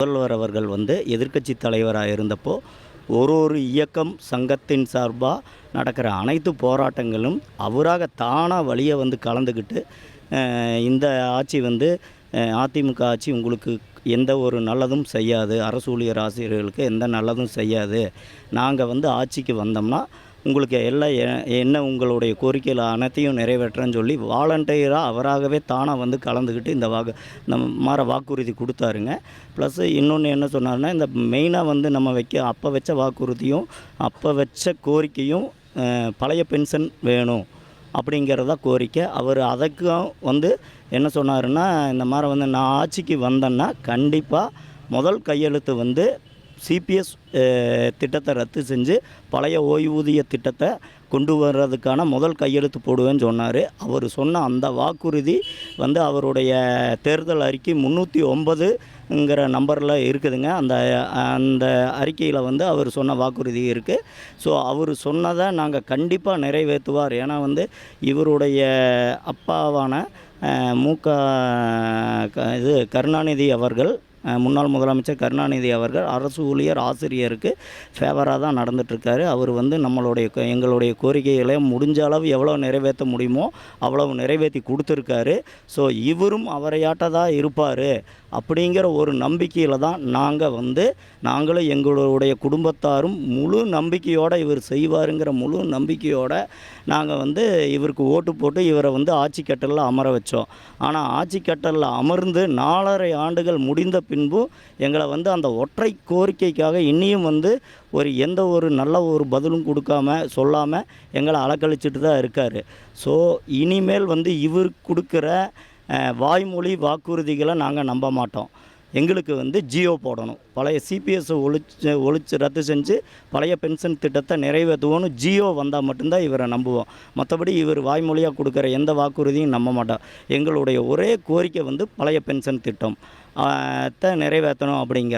முதல்வர் அவர்கள் வந்து எதிர்க்கட்சி தலைவராக இருந்தப்போ ஒரு இயக்கம் சங்கத்தின் சார்பாக நடக்கிற அனைத்து போராட்டங்களும் அவராக தானாக வழியை வந்து கலந்துக்கிட்டு இந்த ஆட்சி வந்து அதிமுக ஆட்சி உங்களுக்கு எந்த ஒரு நல்லதும் செய்யாது, அரசு ஊழியர் ஆசிரியர்களுக்கு எந்த நல்லதும் செய்யாது, நாங்கள் வந்து ஆட்சிக்கு வந்தோம்னா உங்களுக்கு எல்லாம் என்ன உங்களுடைய கோரிக்கையில் அனைத்தையும் நிறைவேற்றேன்னு சொல்லி வாலண்டியராக அவராகவே தானாக வந்து கலந்துக்கிட்டு இந்த மாதிரி வாக்குறுதி கொடுத்தாருங்க. ப்ளஸ் இன்னொன்று என்ன சொன்னார்னா, இந்த மெயினாக வந்து நம்ம அப்போ வச்ச வாக்குறுதியும் அப்போ வச்ச கோரிக்கையும் பழைய பென்ஷன் வேணும் அப்படிங்கிறதா கோரிக்கை. அவர் அதுக்கும் வந்து என்ன சொன்னாருன்னா, இந்த மாதிரி வந்து நான் ஆட்சிக்கு வந்தேன்னா கண்டிப்பாக முதல் கையெழுத்து வந்து சிபிஎஸ் திட்டத்தை ரத்து செஞ்சு பழைய ஓய்வூதிய திட்டத்தை கொண்டு வர்றதுக்கான முதல் கையெழுத்து போடுவேன்னு சொன்னார். அவர் சொன்ன அந்த வாக்குறுதி வந்து அவருடைய தேர்தல் அறிக்கை 309ங்கிற நம்பரில் இருக்குதுங்க. அந்த அறிக்கையில் வந்து அவர் சொன்ன வாக்குறுதி இருக்குது. ஸோ அவர் சொன்னதை நாங்கள் கண்டிப்பாக நிறைவேற்றுவார். ஏன்னா வந்து இவருடைய அப்பாவான கருணாநிதி அவர்கள், முன்னாள் முதலமைச்சர் கருணாநிதி அவர்கள் அரசு ஊழியர் ஆசிரியருக்கு ஃபேவராக தான் நடந்துகிட்ருக்காரு. அவர் வந்து எங்களுடைய கோரிக்கைகளை முடிஞ்ச அளவு எவ்வளோ நிறைவேற்ற முடியுமோ அவ்வளவு நிறைவேற்றி கொடுத்துருக்காரு. ஸோ இவரும் அவரையாட்டதான் இருப்பார் அப்படிங்கிற ஒரு நம்பிக்கையில் தான் நாங்களும் எங்களுடைய குடும்பத்தாரும் முழு நம்பிக்கையோடு இவர் செய்வாருங்கிற முழு நம்பிக்கையோடு நாங்கள் வந்து இவருக்கு ஓட்டு போட்டு இவரை வந்து ஆட்சி கட்டலில் அமர வச்சோம். ஆனால் ஆட்சி கட்டலில் அமர்ந்து 4.5 ஆண்டுகள் முடிந்த பின்பு எங்களை வந்து அந்த ஒற்றை கோரிக்கைக்காக இன்னியும் வந்து எந்த ஒரு நல்ல ஒரு பதிலும் கொடுக்காம சொல்லாமல் எங்களை அலக்கழிச்சிட்டு தான் இருக்கார். ஸோ இனிமேல் வந்து இவர் கொடுக்குற வாய்மொழி வாக்குறுதிகளை நாங்கள் நம்ப மாட்டோம். எங்களுக்கு வந்து ஜியோ போடணும், பழைய சிபிஎஸ் ஒழிச்சு ரத்து செஞ்சு பழைய பென்ஷன் திட்டத்தை நிறைவேற்றுவோன்னு ஜியோ வந்தால் மட்டும்தான் இவரை நம்புவோம். மற்றபடி இவர் வாய்மொழியாக கொடுக்குற எந்த வாக்குறுதியும் நம்ப மாட்டோம். எங்களுடைய ஒரே கோரிக்கை வந்து பழைய பென்ஷன் திட்டம் நிறைவேற்றணும் அப்படிங்கிற